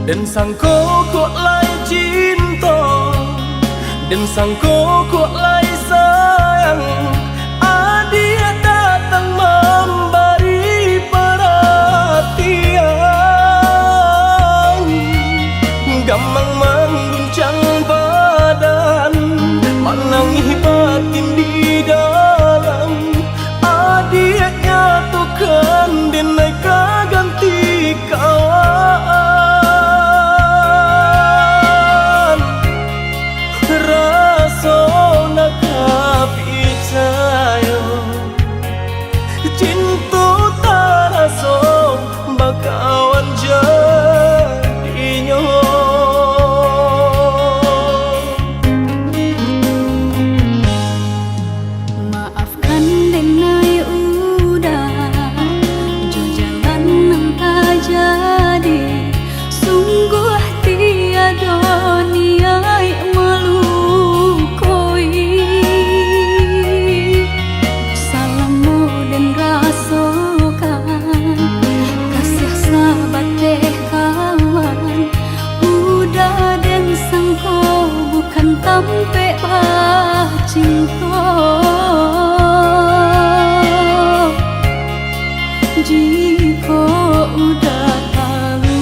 Dan sangko kok lai cinta, dan sangko kok lai sayang. Dia datang memberi perhatian, gampang mengguncang badan, menangis batin di dalam. Dia nyatukan denai ganti kawan. Rasa nak percaya cinta taraso bakawan jadinya. Maafkan denai udah jo jalan nang tak jadi. Sungguh tiada niat melukoi. Salahmu dan rasakan kasih sahabat teh kawan. Udah dan sangko bukan tampe cinta. Jika udah tahu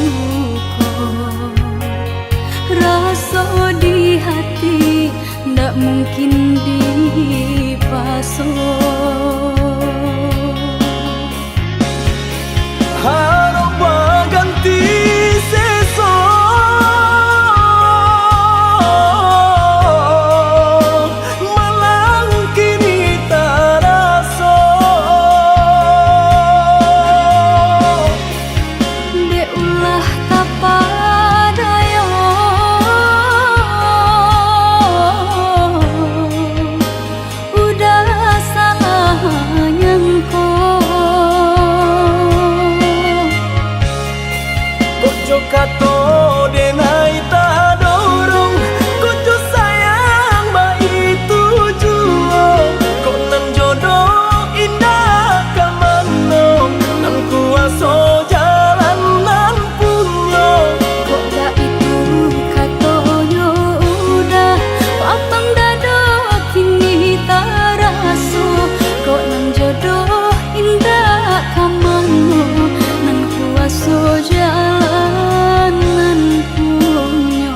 kok rasa di hati ndak mungkin dipasok. Harap ganti seso, malang kini taraso. De ulah tapadaya udah salah nyangko. Kojo kato denai tak dorong, kojo sayang ba itu juo. Kok nan jodoh indah kamano, nan kuaso jalan nan punyo. Kok dah itu katonyo udah papang dado kini taraso. Kok nan jodoh indah kamano, nan kuaso jalan nan punyo.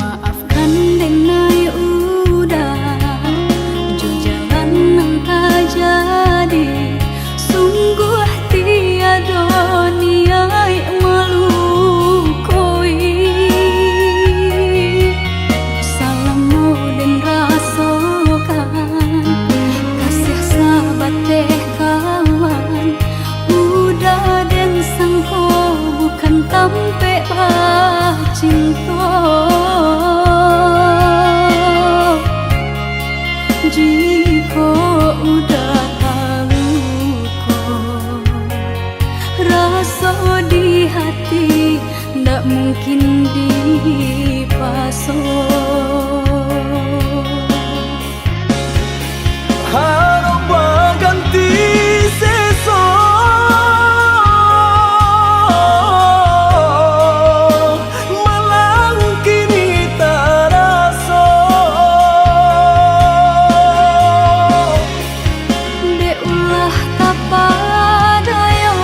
Maafkan denai udah jo jalan nang tak jadi. Sungguh tiada niat melukoi. Salahmu dan rasakan kasih sahabat teh kawan. Udah dan sangko bukan tampe cinta. Jika udah tahu kok rasa di hati ndak mungkin dipasok. Harap ganti seso, malang kini taraso. De ulah tapadaya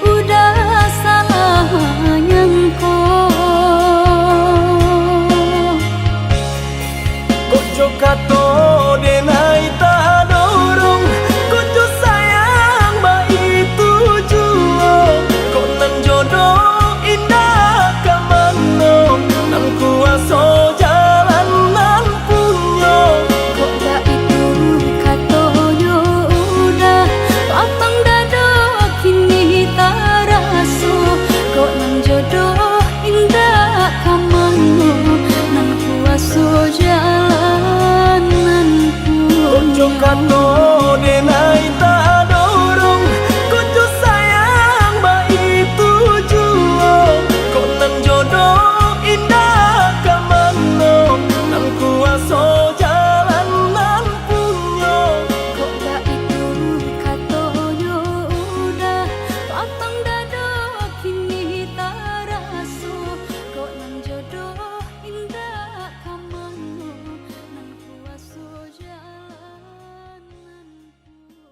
udah salah kato denai tak dorong Kojo sayang baik tujuan Kok nan jodoh indah kamano Nan kuaso jalan nan punyo Kok gak itu katonyo udah Papang dado kini tak raso Kok nan jodoh indah kamano Nan kuaso jalan nan punyo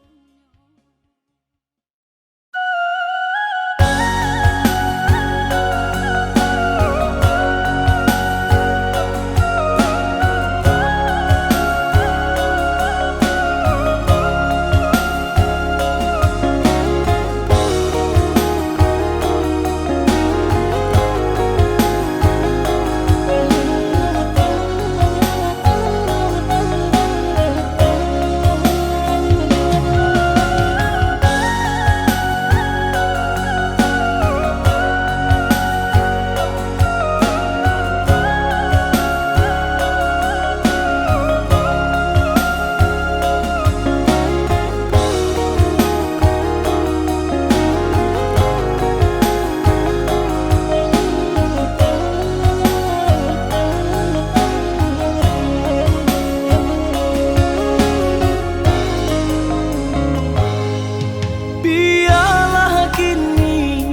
Biarlah kini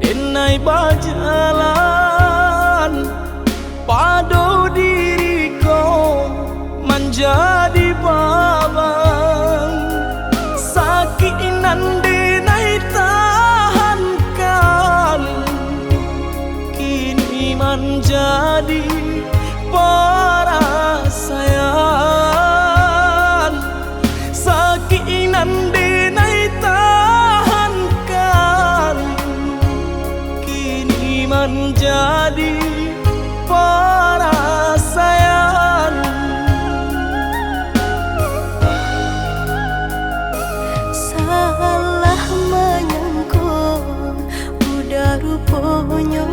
denai berjalan Pado diriku menjadi babang Sakit nan denai tahankan Kini menjadi perasaan Sakit nan denai tahankan Kini menjadi perasaan Salah menyangka udah rupanya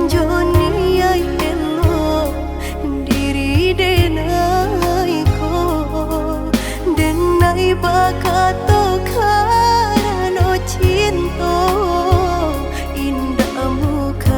Joni ay elo diri denai ko Denai bakato karano cinta Indah muka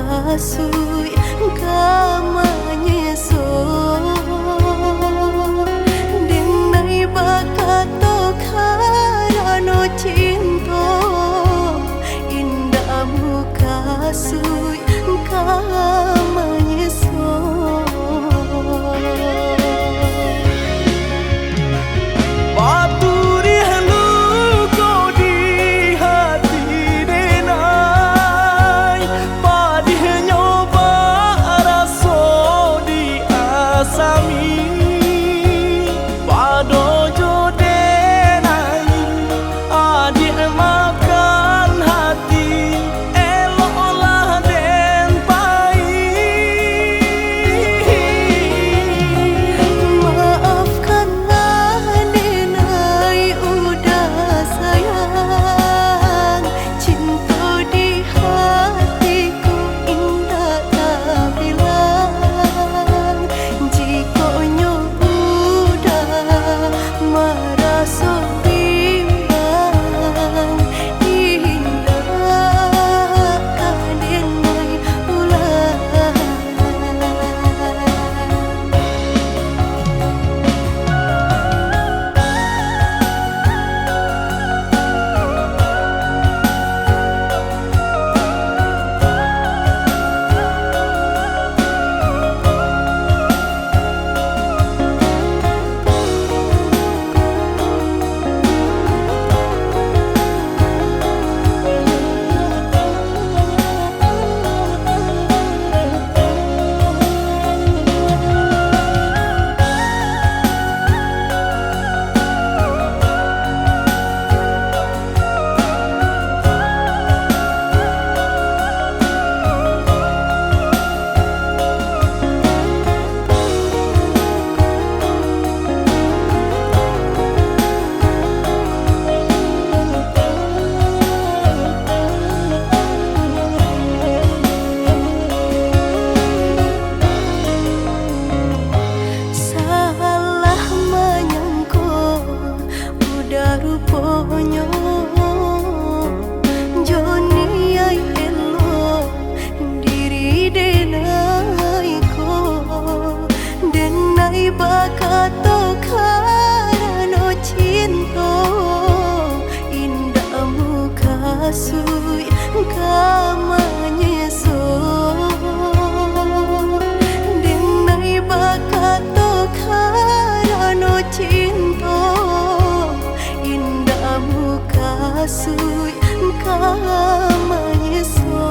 pasui kamanyeso.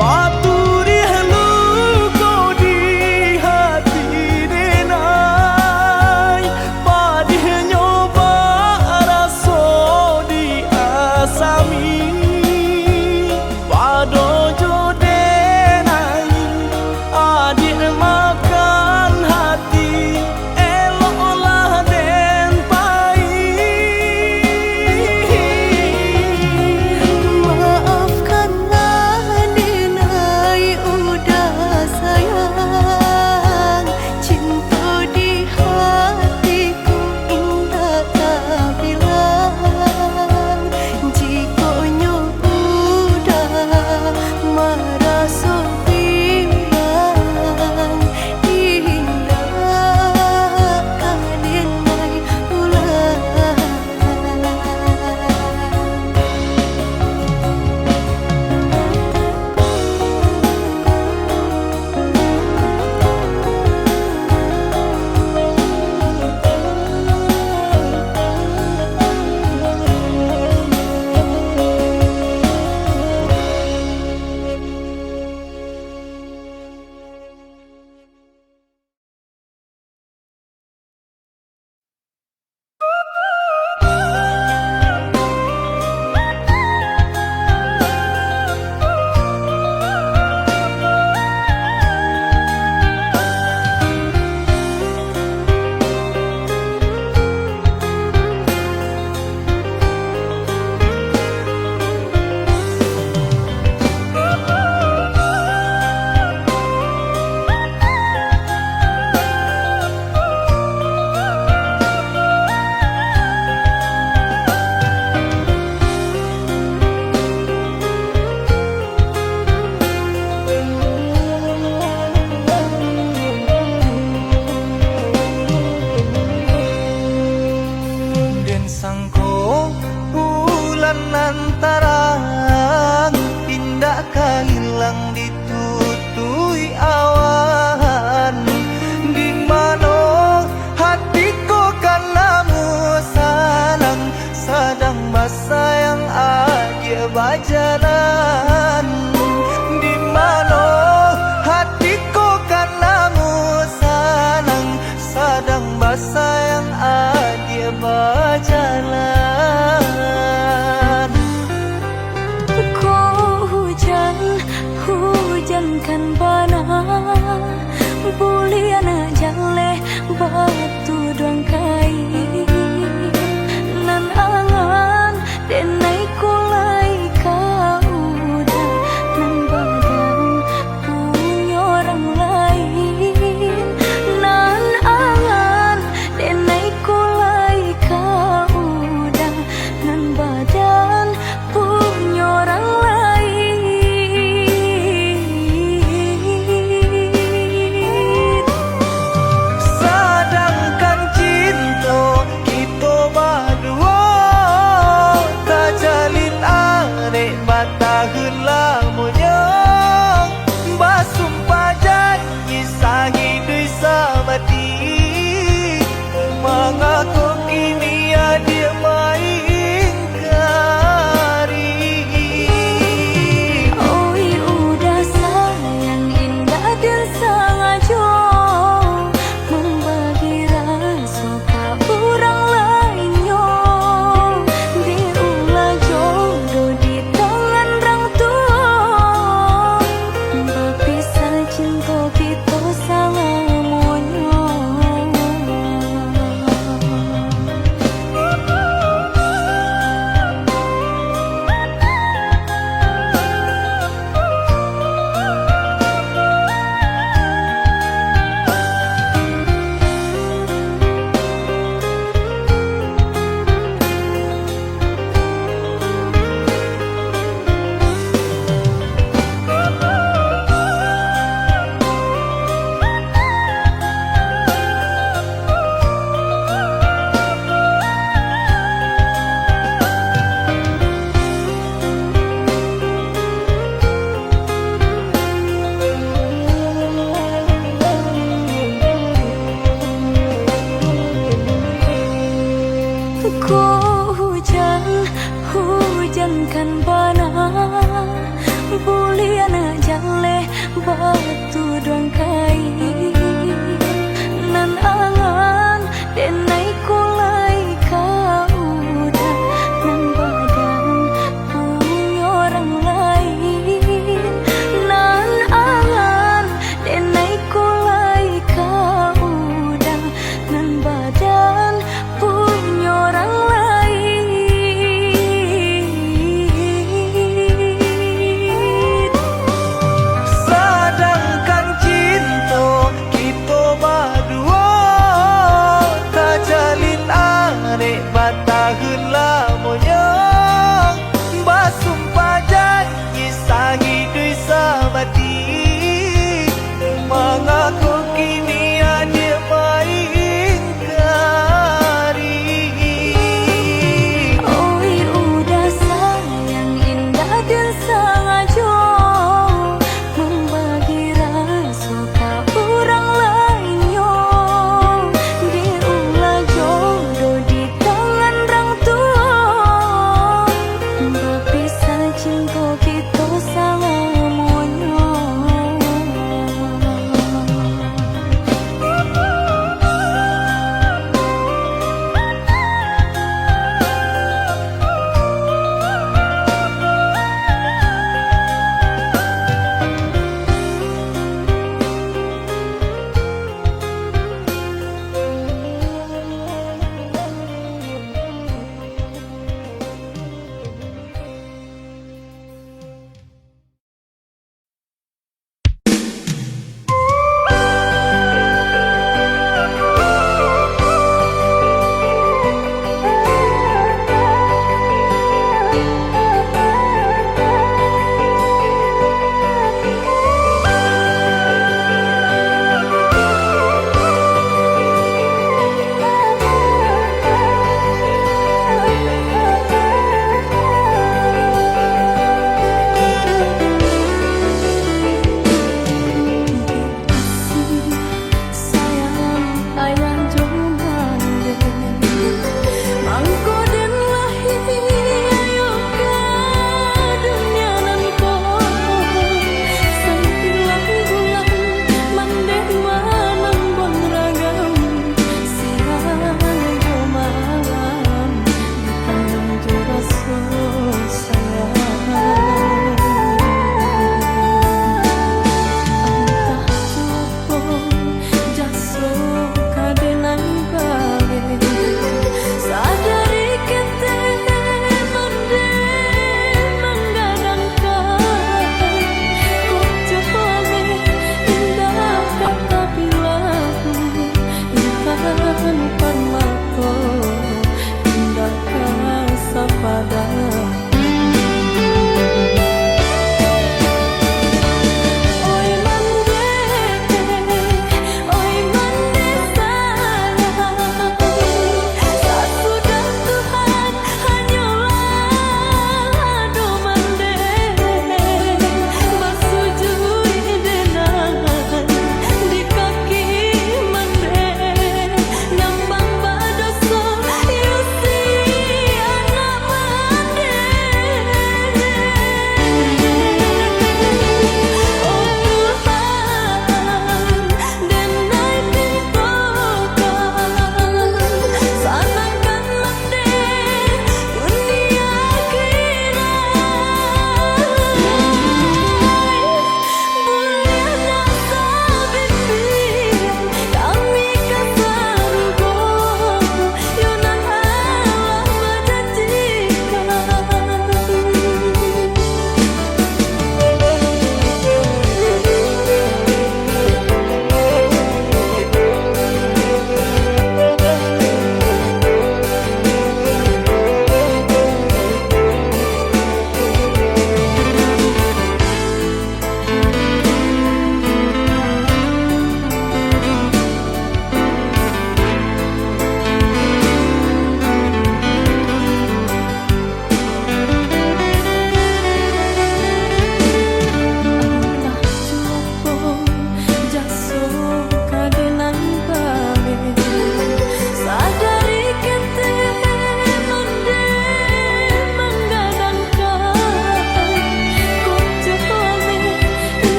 Paturi halu ko di hati denai, padih nyoba raso di asami, pado jodenai adik makan hati, eloklah den pai. Maafkanlah denai udah sayang, cinta di hatiku indah tak bilang. Jika udah marah so bilang, indah kadenai ulang. Den sangko bulan antarang, indah kahilang ditutui awan. Di mana hatiku kanamu salang, sadang basayang aja bajalan. Di mana hatiku kanamu salang, sadang basayang aja bajalan. Kau hujan, hujankan bana, buliana jale batu doang kai. Nan angan denai kulai kau udah, nan badan punya orang lain. Nan angan denai kulai kau udah, nan badan punya orang lain. Sadang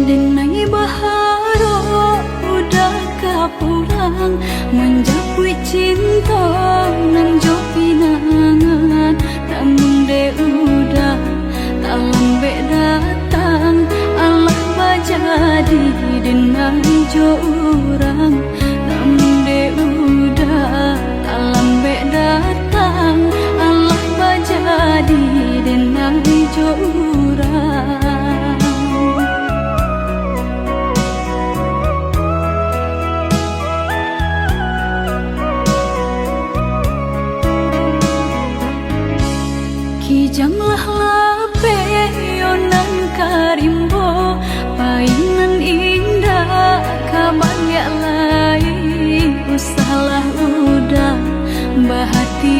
Denai baharo udah kapulang menjapui cinta nan jo pinangan, namun de udah tak lambe datang Allah bajadi denai jo urang, namun de udah tak lambe datang Allah bajadi denai jo urang. Kijanglah lape yonan karimbo painan indah kabanya lain usahlah udah bahati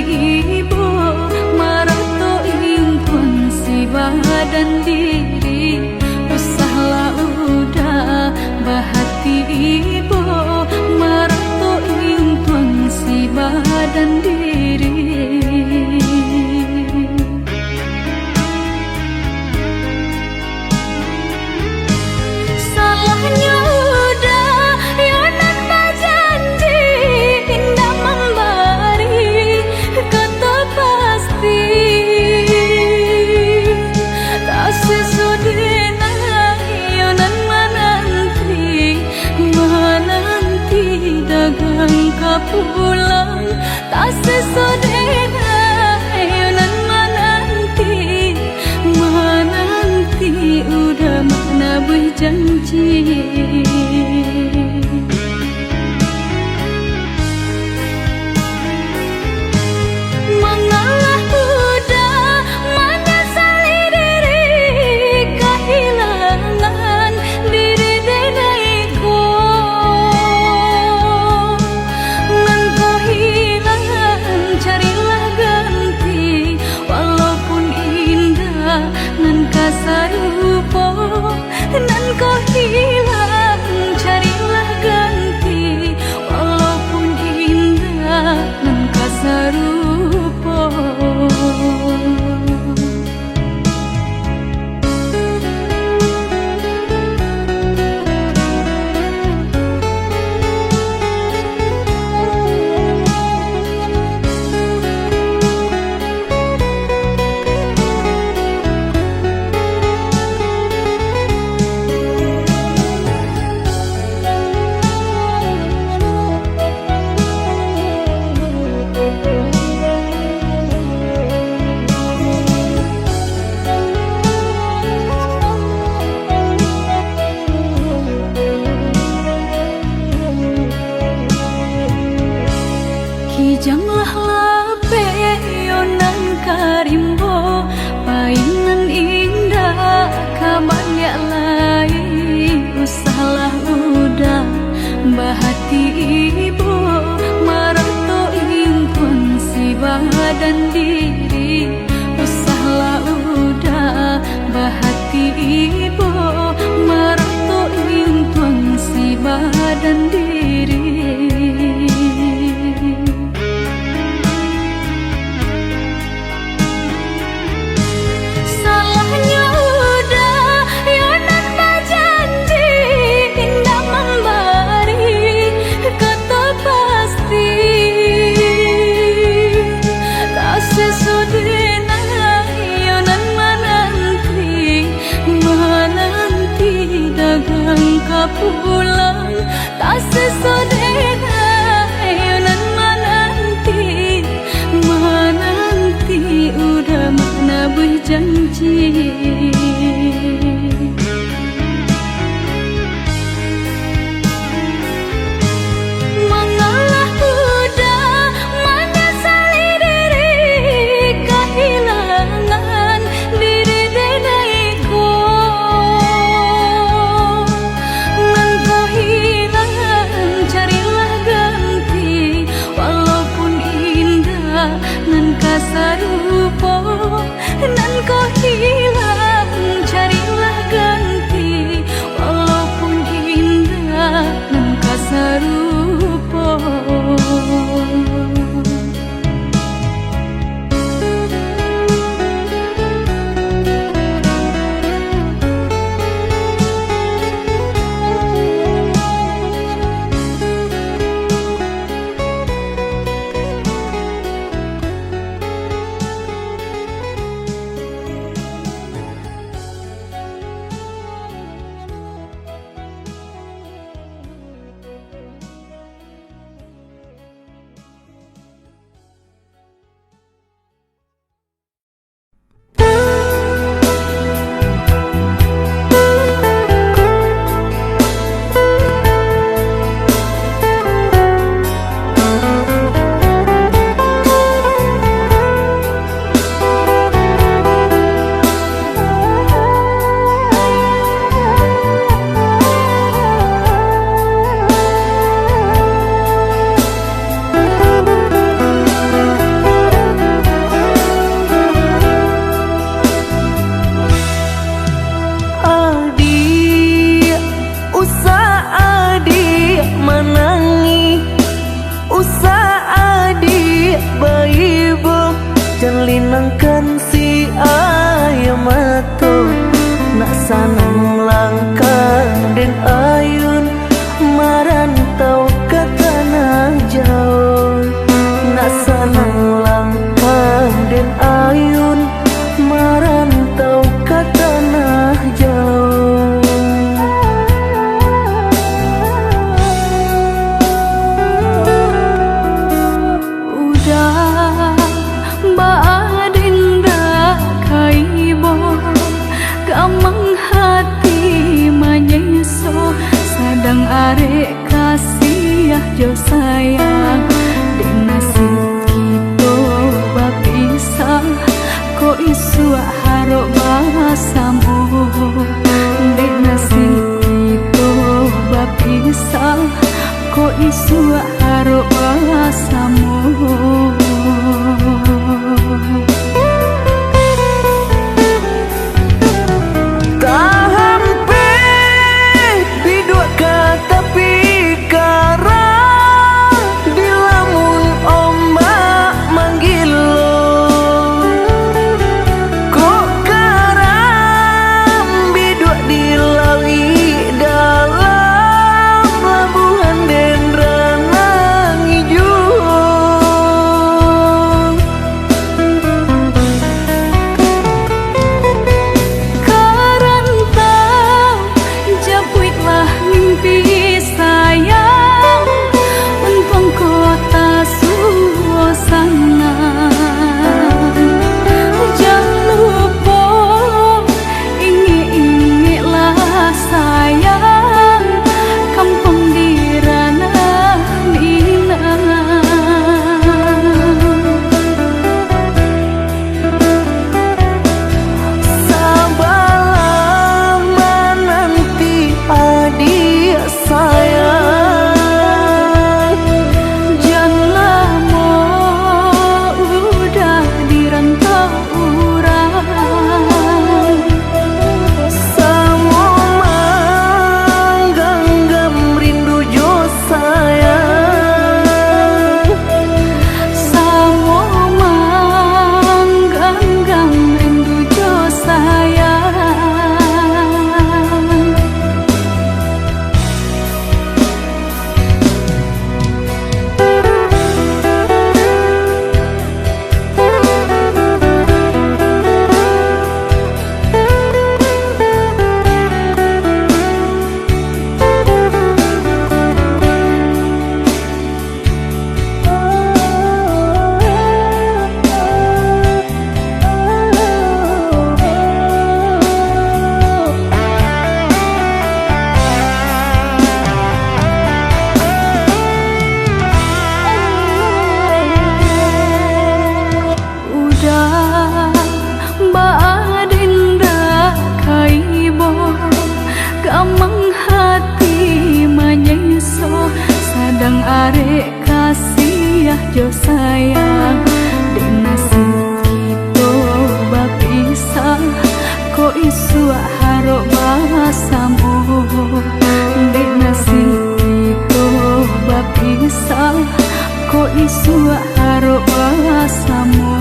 ibu marato impun si badan diri usahlah udah bahati ibu marato impun si badan diri. Pulang tak sesodena yonan menanti udah mana berjanji. Mengalah udah menyesali diri kehilangan diri denaiku. Sarupo nan kau hilang carilah ganti walaupun indah nan kasarupo. Kijanglah lape yonan karimbo painan indah kabanya lain usahlah udah bahati ibu marato impun si badan diri usahlah udah bahati ibu marato impun si badan diri. Pulang tak sesodena yonan menanti udah mana berjanji. Mengalah udah menyesali diri kehilangan diri denaiku. Sarupo nan kau hilang den ayun marantau ke tanah jauh. Nak sanang langkah den ayun marantau ke tanah jauh. Udah baadinda kaibo gamang hati manyeso sadang arek kasih jo sayang di nasib kita bapisah ko isu harok basamu di nasib kita bapisah ko isu harok basamu. Gamang hati manyeso sadang arek kasih jo sayang di nasib kita bapisah ko isu harok basamu di nasib kita bapisah ko isu harok basamu.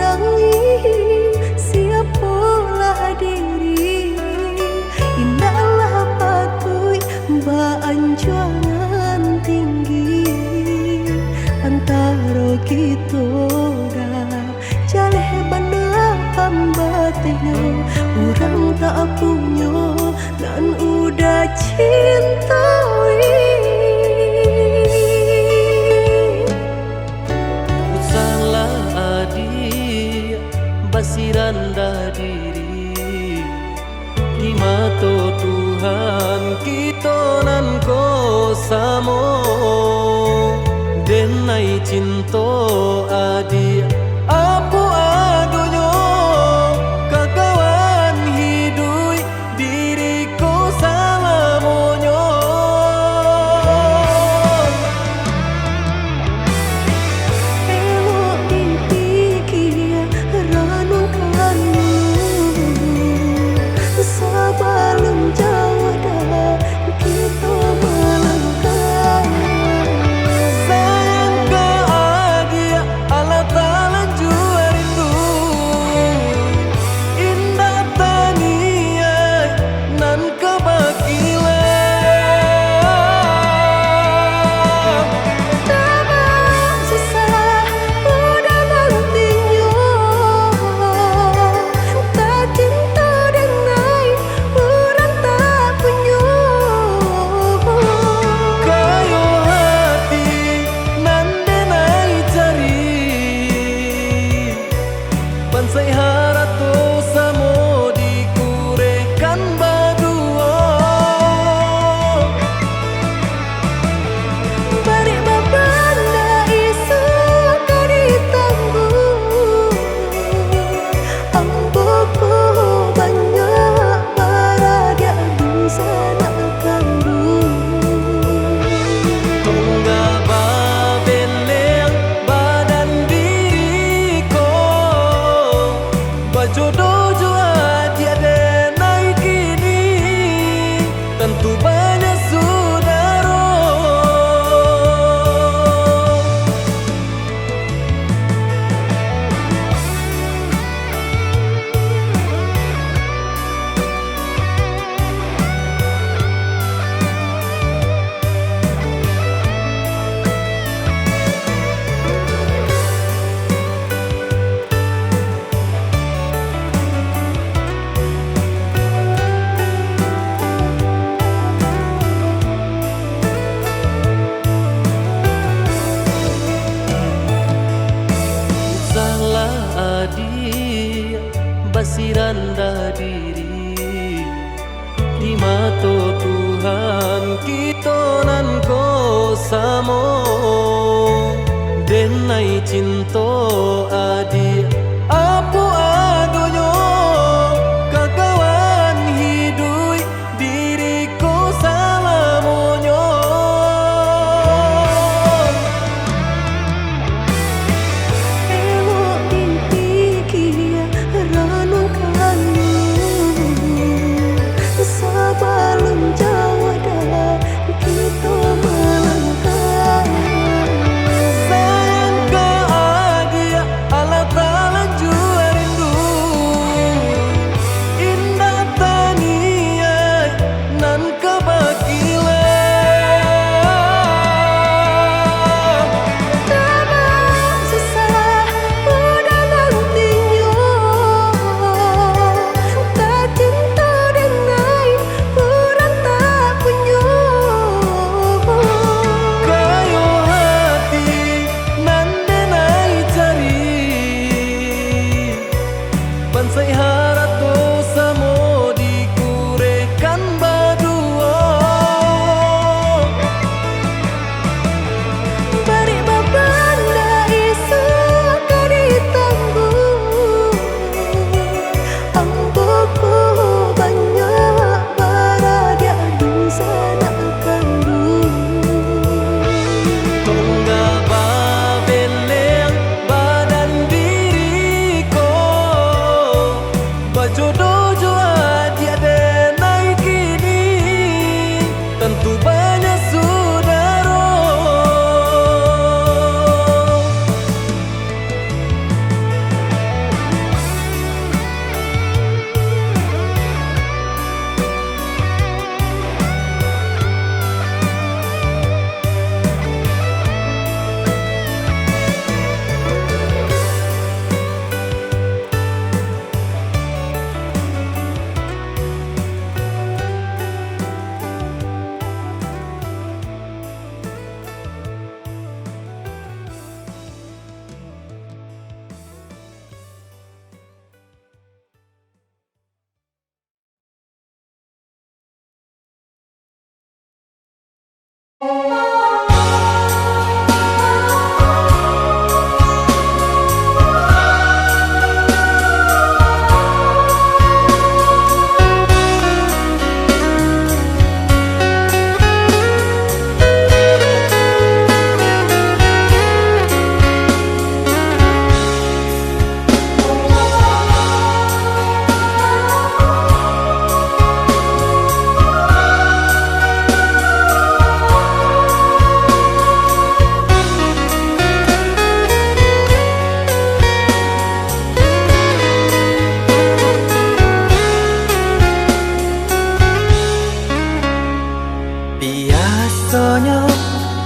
menangis siapalah diri. Indahlah patui beanjuran tinggi antara kita dah jaleh benda hambatnya. Orang tak punya dan udah cintai. Salah adik basiran dah diri di mata Tuhan kita nan ko samo denai cinta adik apa adonyo kakawan hidui diriku salamonyo. Elok dipikir renungkan sebelum jauh dah kita melangkah. Sayang ke adik Allah Ta'ala jua rindu indah taniai nan kebakilan. Tabang susah udah nantinya tak cinta dengan orang tak punya. Kayo hati nan denai cari bansai harato samo dikurekan badua. Bari babanda isu kari tangguh amboku banyak para dia bisa nak kandung. Tungga babeleng badan diriku bajodoh jua tiada naik kini tentu banyak saudara. Salah adik basiran dah diri di mata Tuhan kita nan ko samo denai cinta adik apa adonyo kakawan hidui diriku salamonyo. Elok dipikir renungkan sebelum jauh dah kita melangkah. Sayang ke adik Allah Biasanya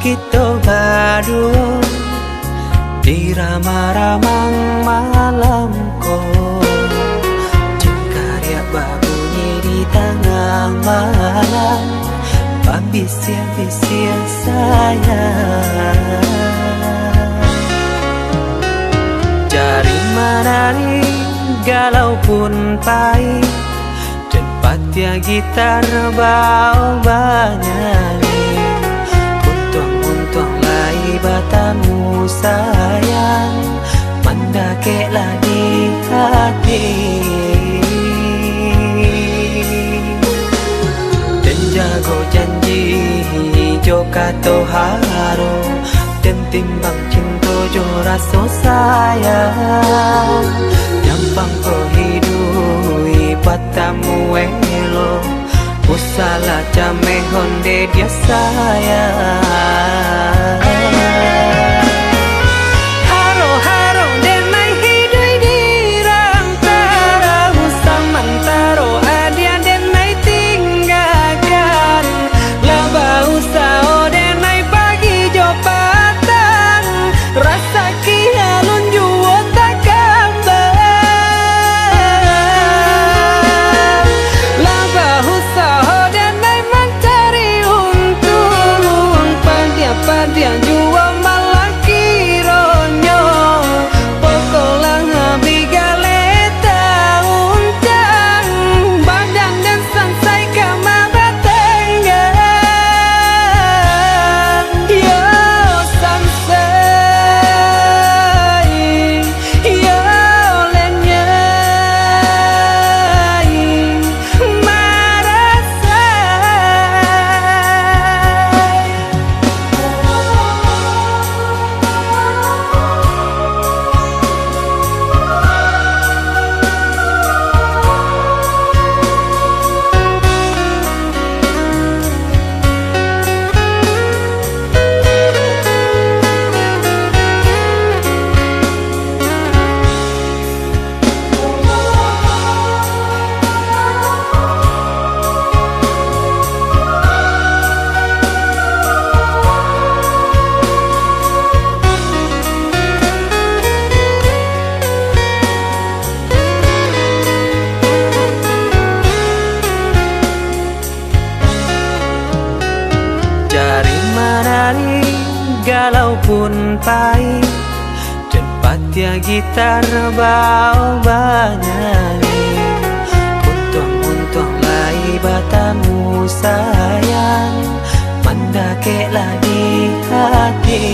kita berdua di ramah-ramang malamku, Cengkarya babunyi di tengah malam, Babisia-bisia sayang. Jari menari galau pun pahit, dan patia gitar bau bernyanyi. Untung lai batamu sayang, mendakeklah di hati. Dan jago janji joka toharo, dan timbang cinta jo rasa sayang. Nyampang ko hidui patamu elo, usala jame honde dia sayang. Haro-haro denai hidui di rantara, samantaro adia denai tinggalkan. Laba usao denai pagi jo patang, rasa kialun juo tak kabar. Laba usao denai mencari untung, padian juo malah kironyo. Pokolang bigaleta uncang, badan dan sansai kamar tenggang. Yo sansai, yo lenyai, marasai. Jari menari galau pun pahit, dan patia gitar bau bernyanyi. Untung lai batamu sayang, mendakeklah di hati.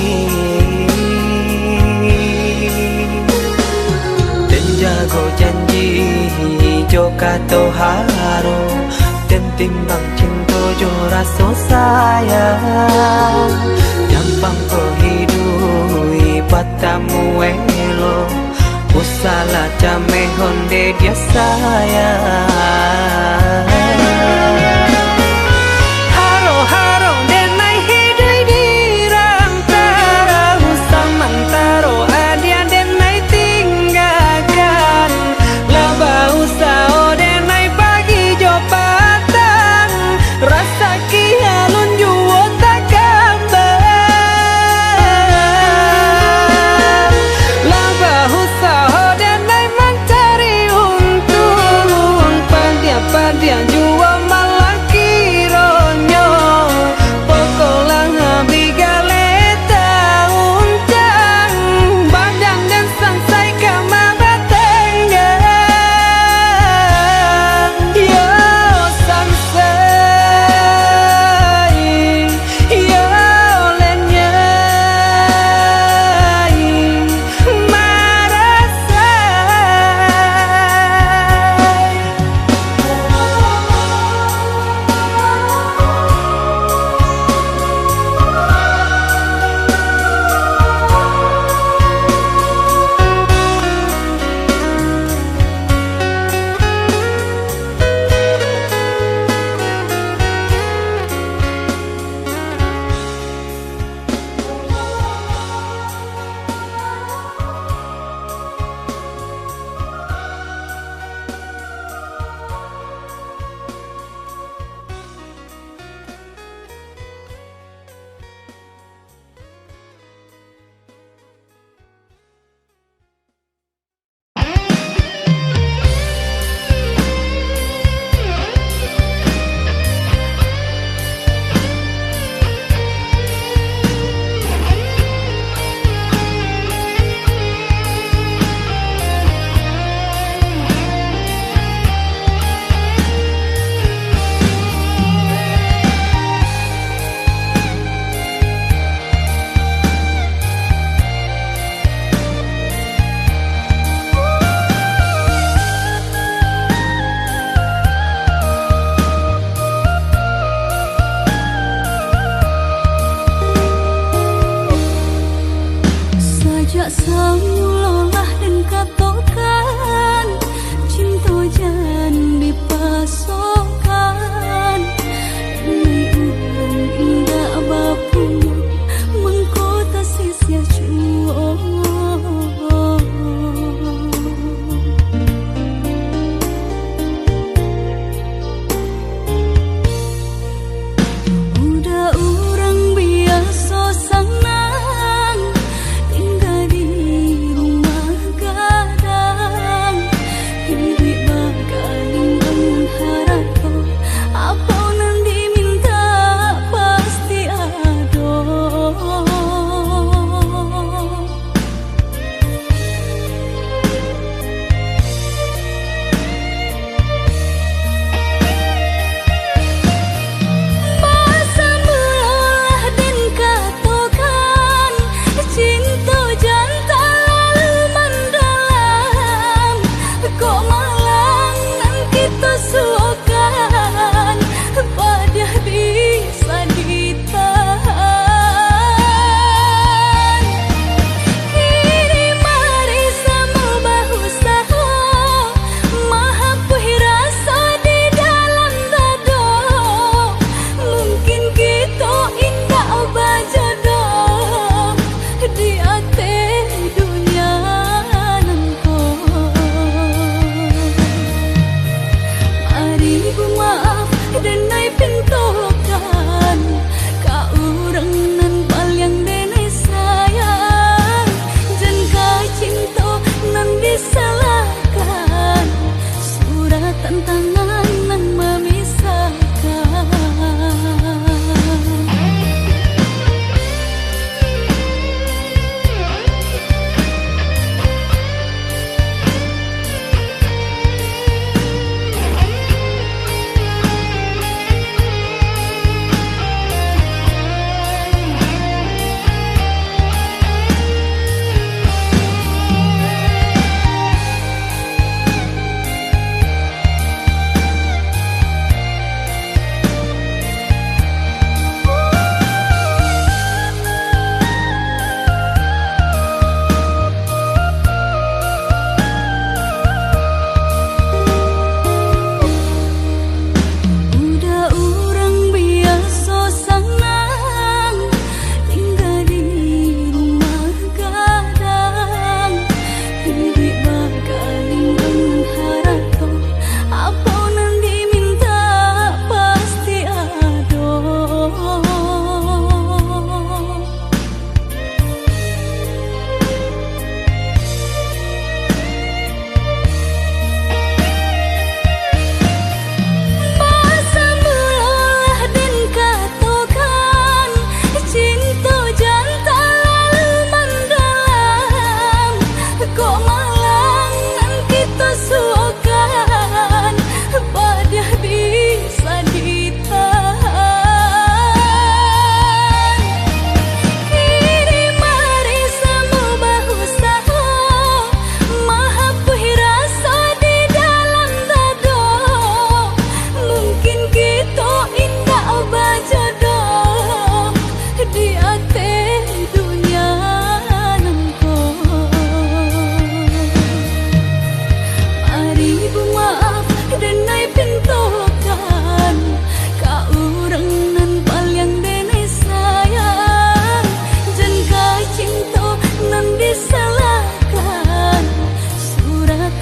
Dan jago janji joka toharo, dan timbang cinta jo rasa sayang. Nyampang ko hidui patamu elo, usala jame honde dia sayang. Haro-haro denai hidui di rantara, samantaro adia denai tinggalkan. Laba usao denai pagi jo patang, rasa kialun juo tak kabar. Laba usao denai mencari untung, padian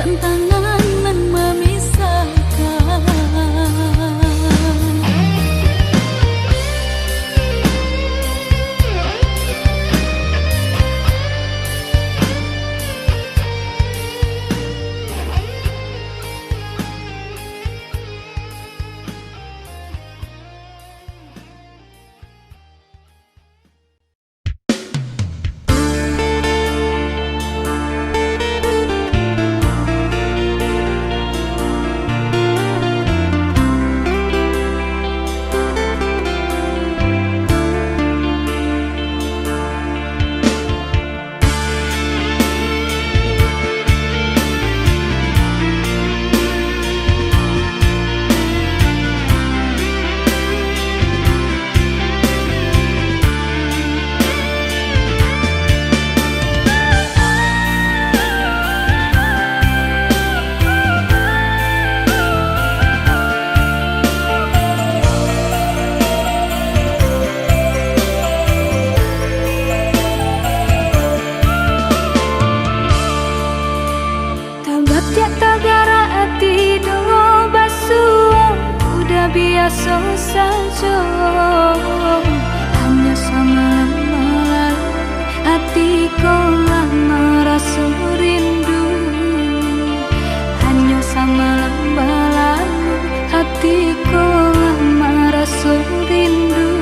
tantangan nan memisahkan. Biasa saja, hanya sama-sama hatiku lama rasa rindu. Hanya sama-sama hatiku lama rasa rindu.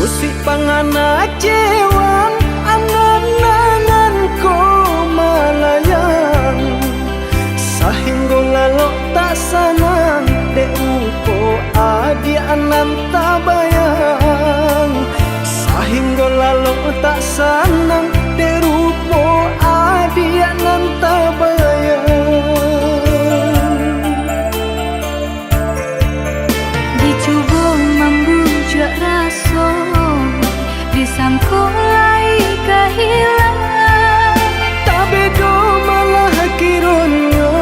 Musik pangana cewang angan-angan ko malayang sahinggo lalok tak sanang de upo adi anan tabayang sahinggo lalok tak sanang de rupo adi anan tabayang dicoba membujuk rasa disangkulai kehilangan tapi do malah kirunyo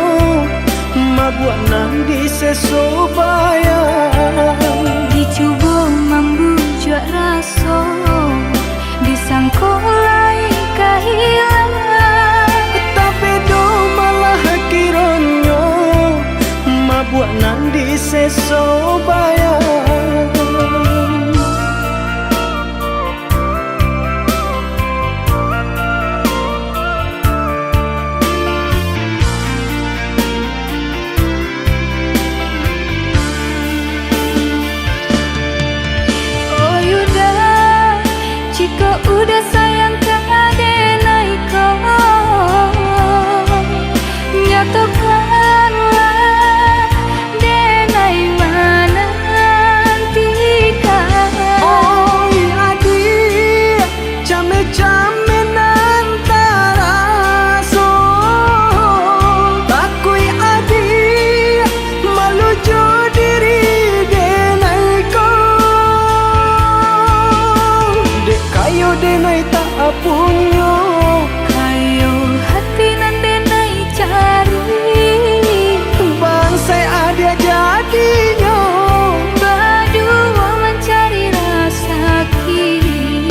mabuat nang disesobayang dicoba membujuk rasa disangkulai kehilangan tapi do malah kirunyo mabuat nang disesobayang udah sayang keadenai kau nyatakanlah denai mana nantikan oh adik came-came nantara so takui adik malujo diri denai kau dek kayo denai tak apunyo kayo hati nan denai cari bangsai ada jadinya berdua mencari rasa kini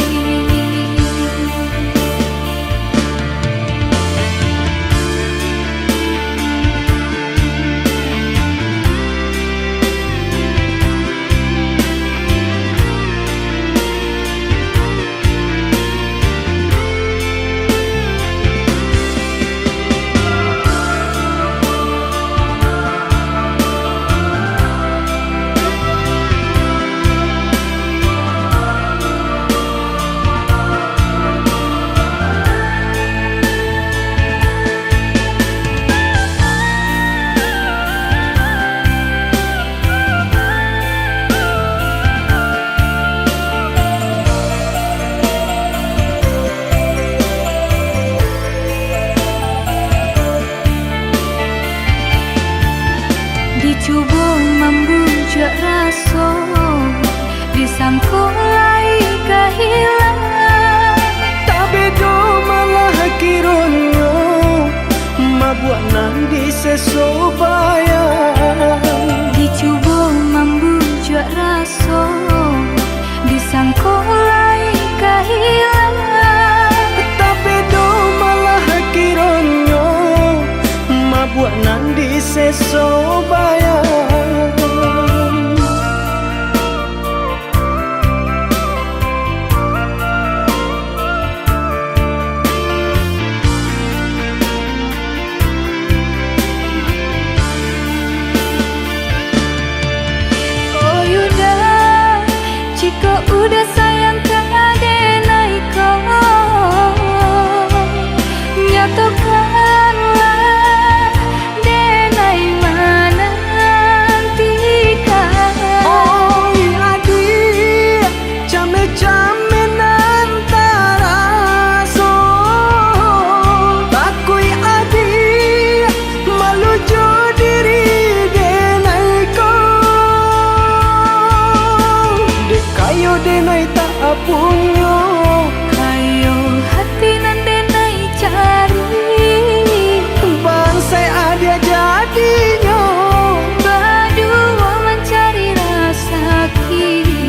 dicoba membujuk rasa disangkulai kehilangan tapi do malah kirunyo mabuat nang disesobayang dicoba membujuk rasa sobayang. Oh Yuda, jika udah sayang ke adenai kau, nyatakanlah denai menantikan. Oi adik, came-came antara so, takui adik malu jo diri denai ko. Dek kayo denai tak apunyo, Kayo hati nan denai cari, bansai adia jadinya. berdua mencari rasa kini.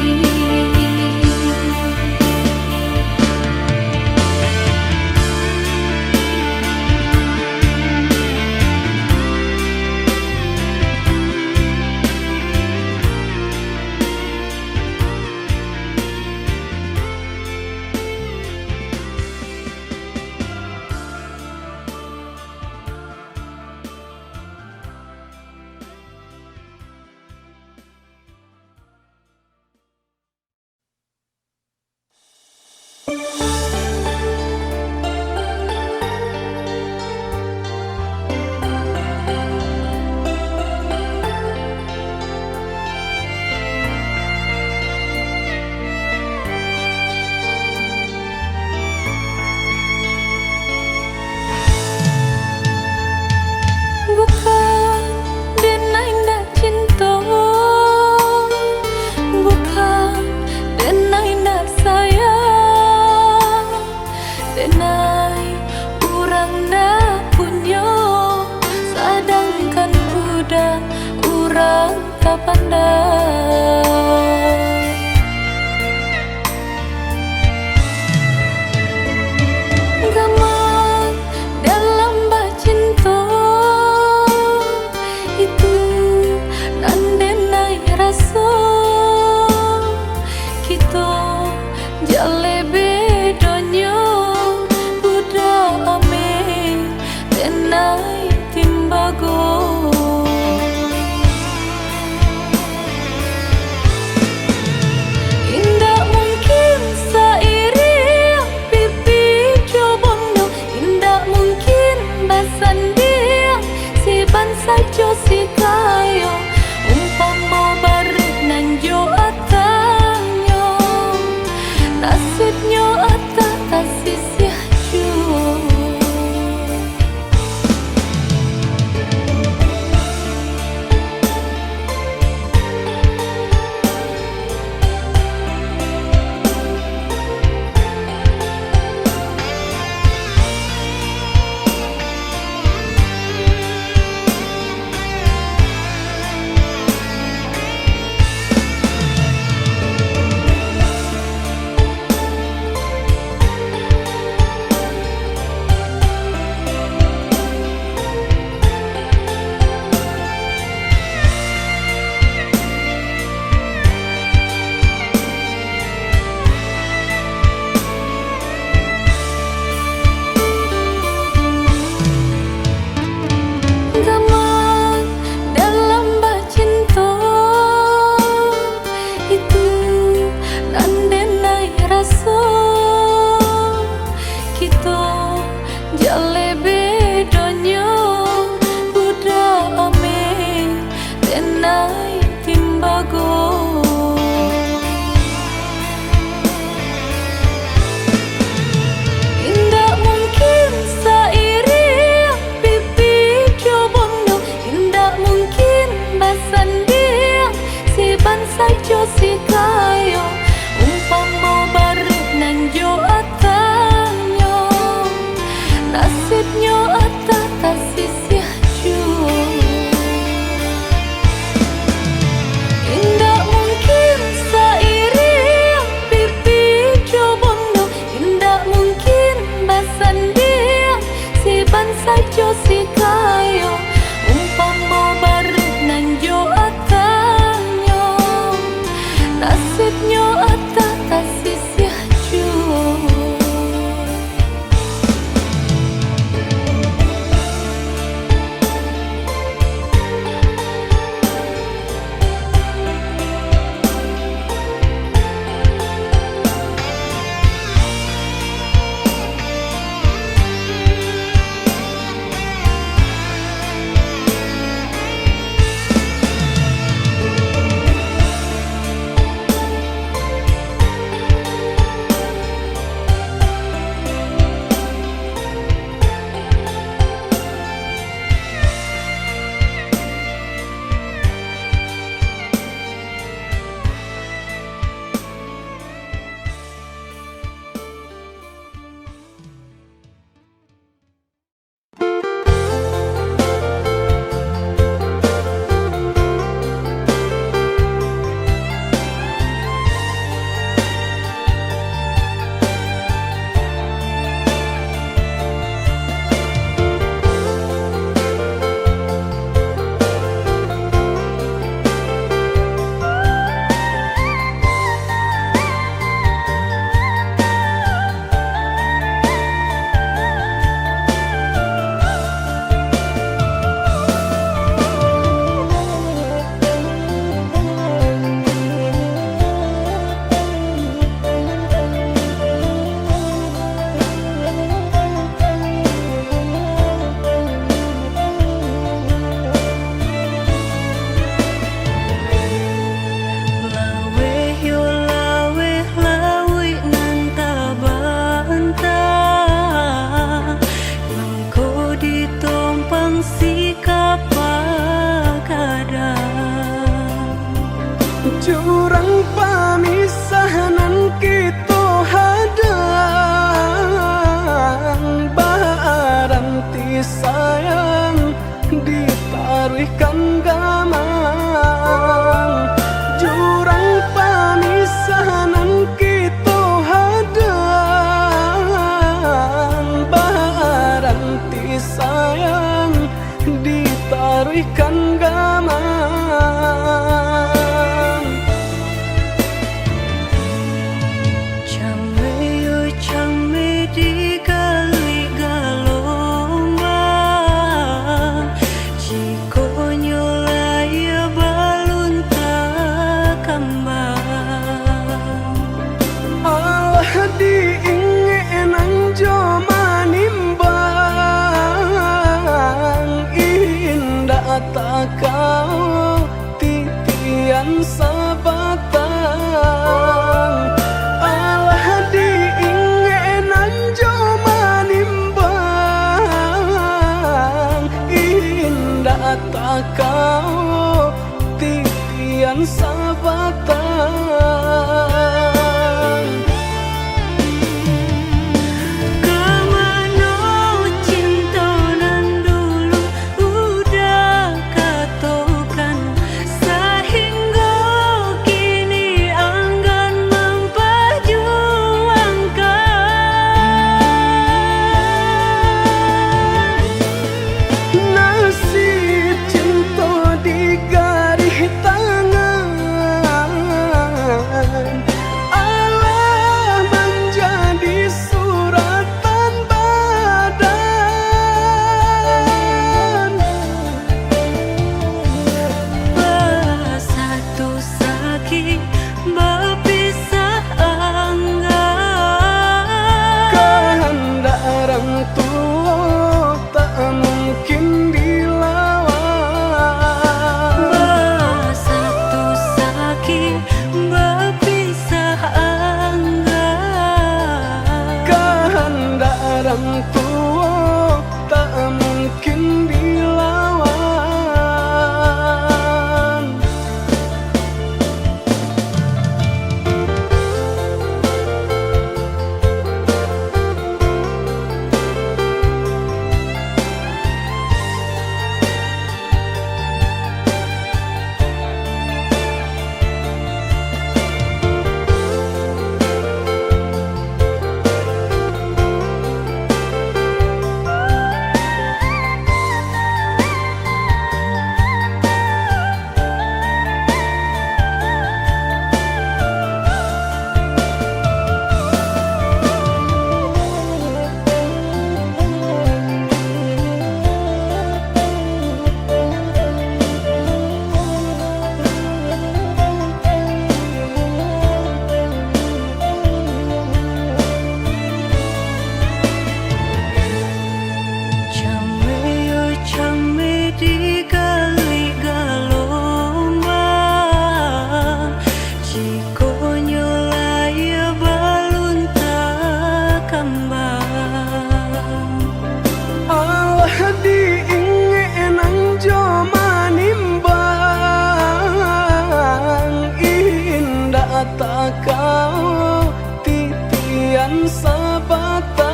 kau titian sabatang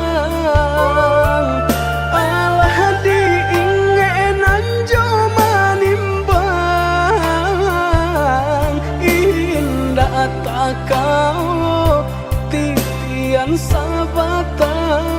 alah diingenan jo manimbang indah tak kau titian sabatang.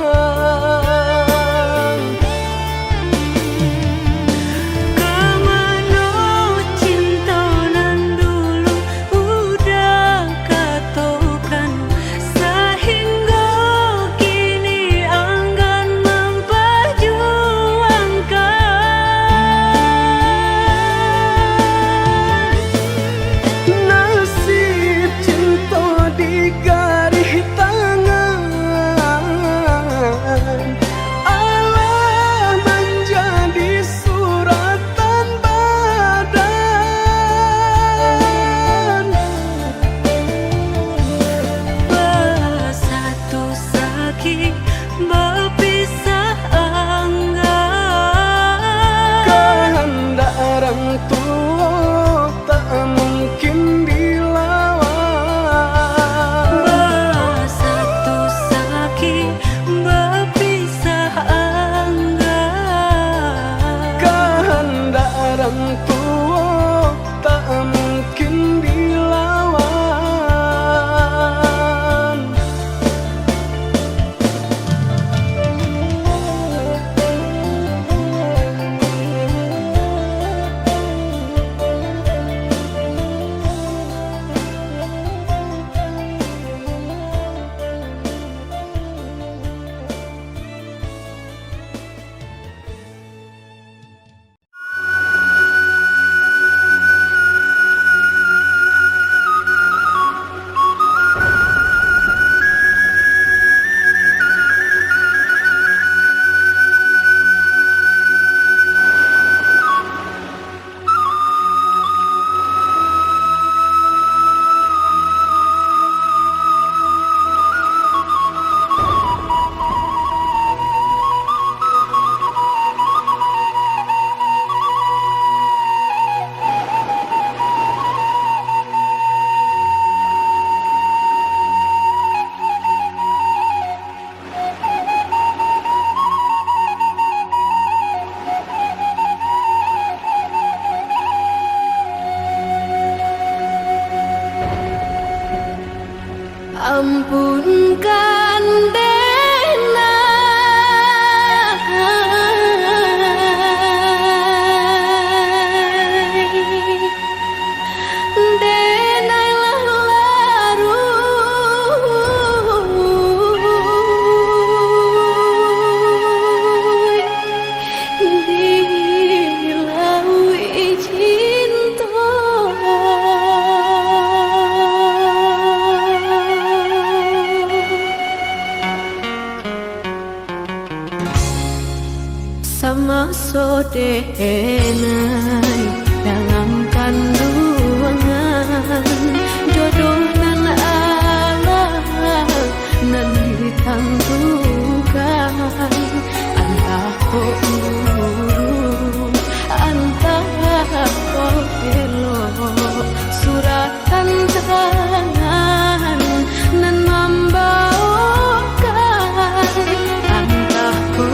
Ampunkan Dena, Dena laru dilaui cinta. Sama sodenai dalam kandungan jodoh nan Allah nan ditentukan antah kok muru antah kok elok suratan tangan nan membawakan antah kok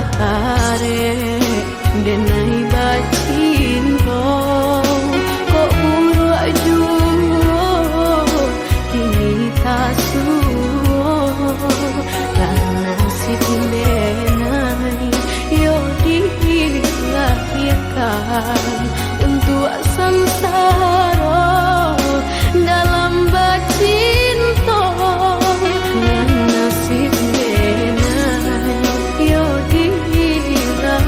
arek denai bacinto kok buruk juo kini tasuo karena si denai yo dilahirkan untuk sengsara dalam bacinto nasib denai yo dilahirkan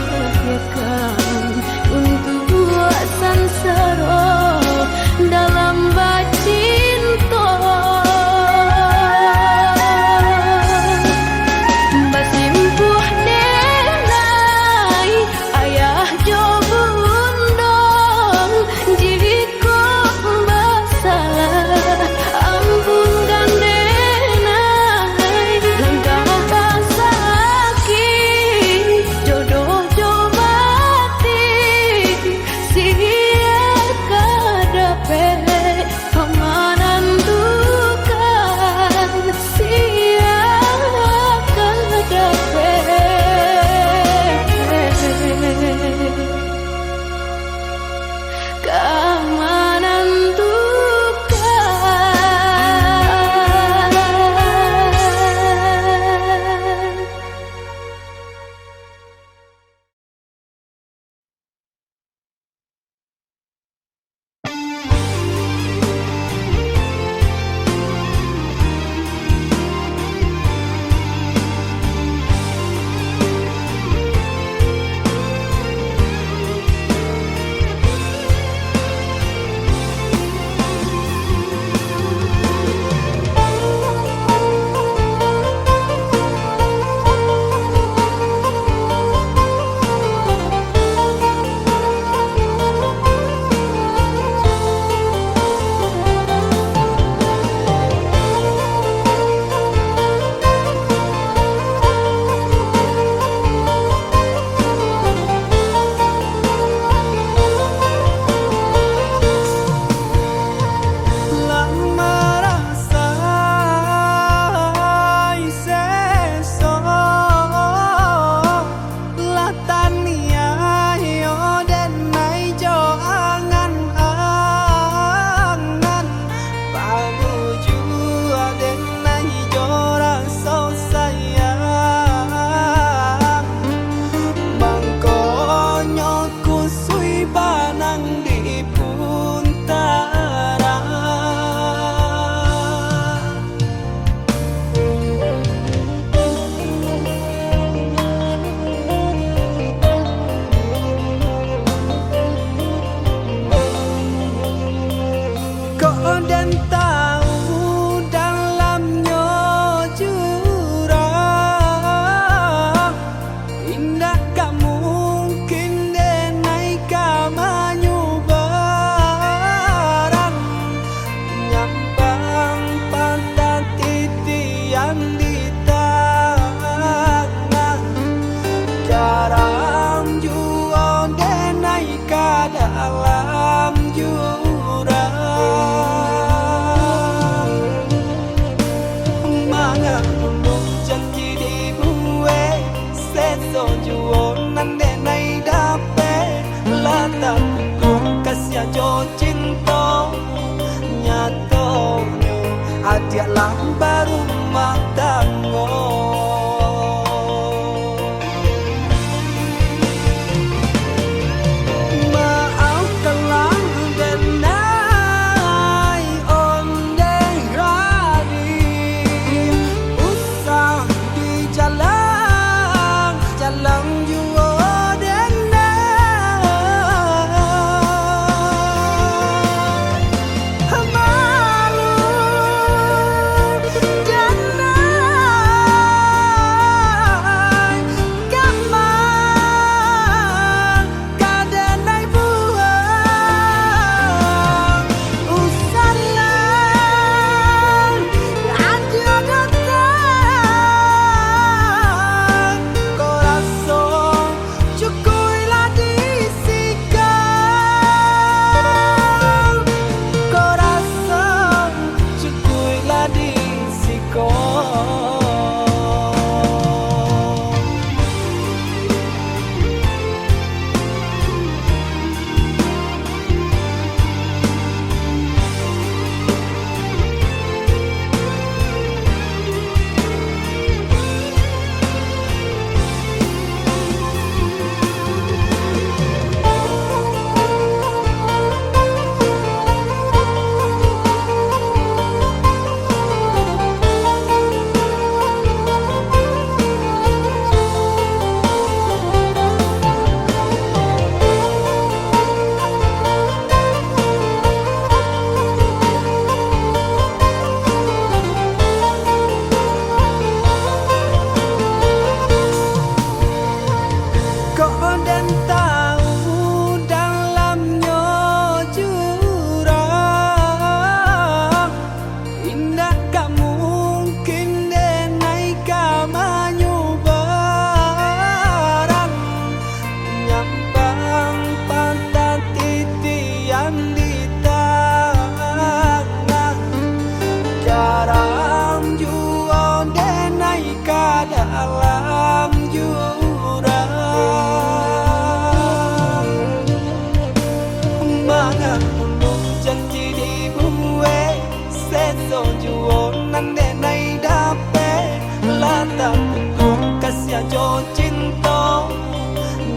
cinta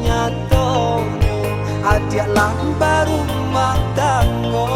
nyatonyo adik lang baru matango.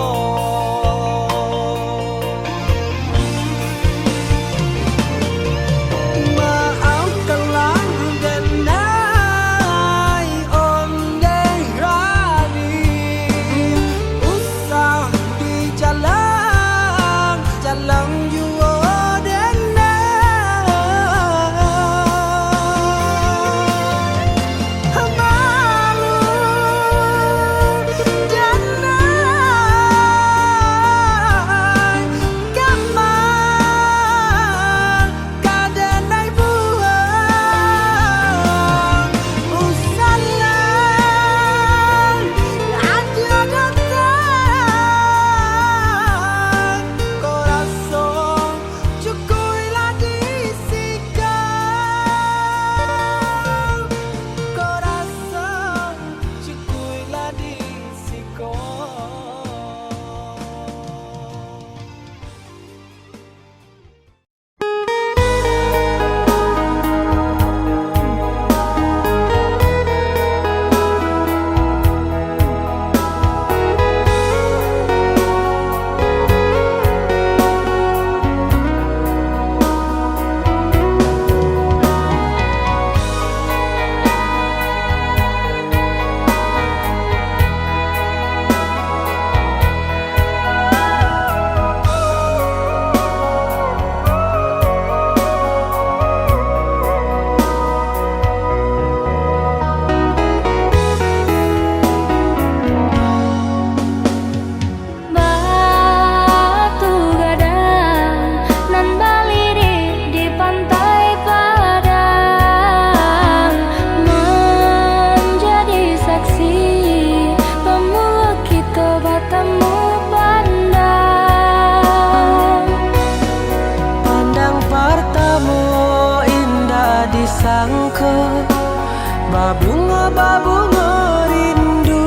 Babunga rindu,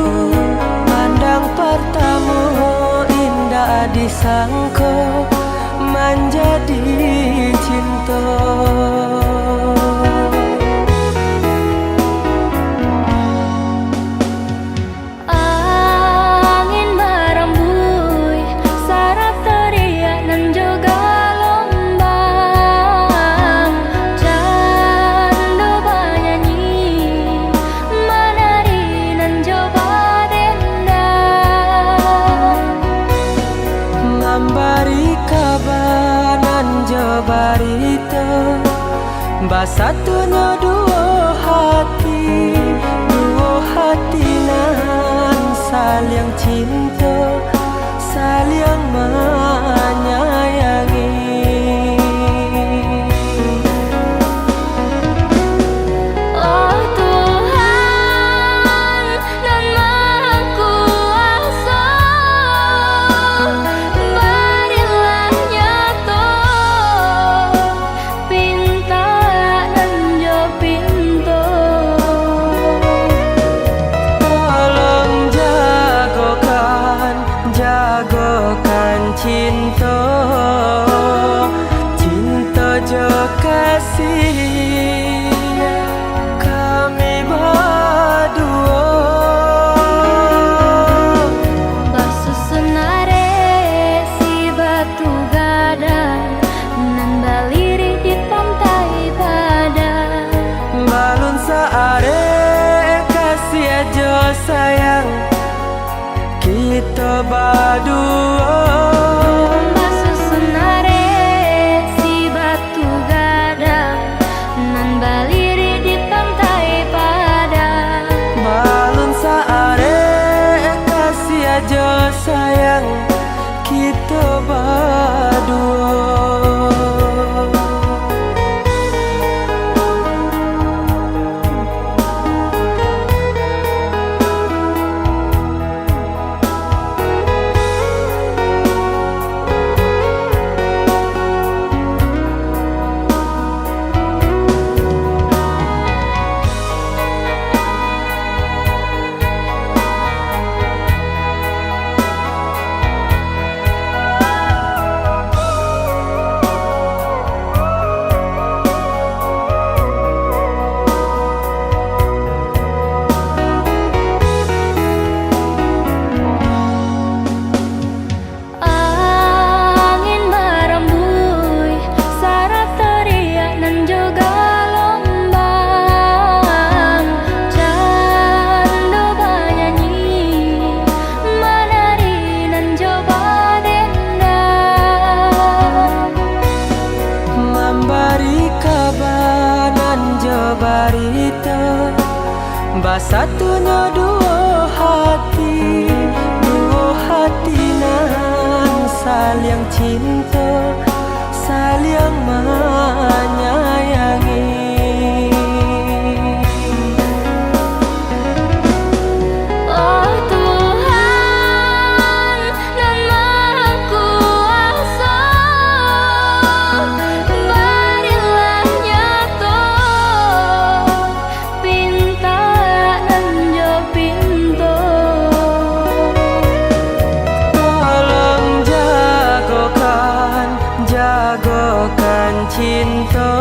pandang pertama indah disangka menjadi cinta. Angin merembui, syarat teriak dan juga lombang. Candu bernyanyi, menari dan coba dendang. Ngambari kabar nan jabarita, basatunya dua hati nan saling cinta, saling menyayangi. Oh Tuhan dan Maha Kuasa, berilah nyata pinta dan jo pintu. Tolong jagokan cinta, cinta jo kasih kami berdua. Basusunare si batu gadang nan baliri di pantai badan. Balun saare kasih aja sayang kita berdua. Basusunare si batu gadang nan baliri di pantai badan. Balun saare kasih aja sayang kita berdua. Basatunya dua hati nan saling cinta, saling menyayangi. Oh Tuhan dan Maha Kuasa, berilah nyata pinta dan jo pintu. Tolong jagokan cinta,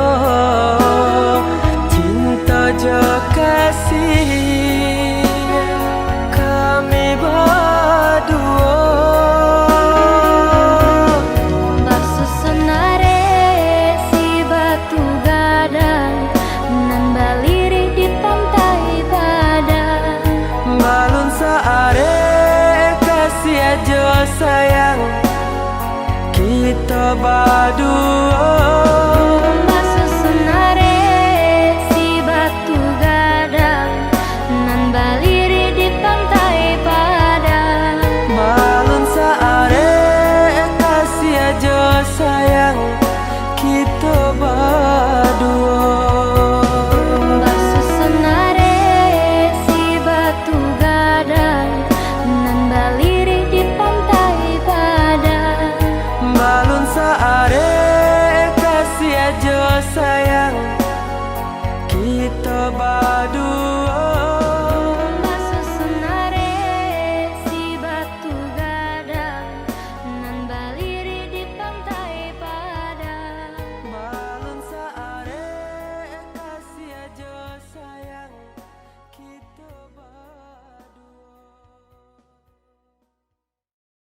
cinta jo kasih kami berdua. Basusenare si batu gadang nan baliri di pantai badang. Balun saare kasih aja sayang kita berdua.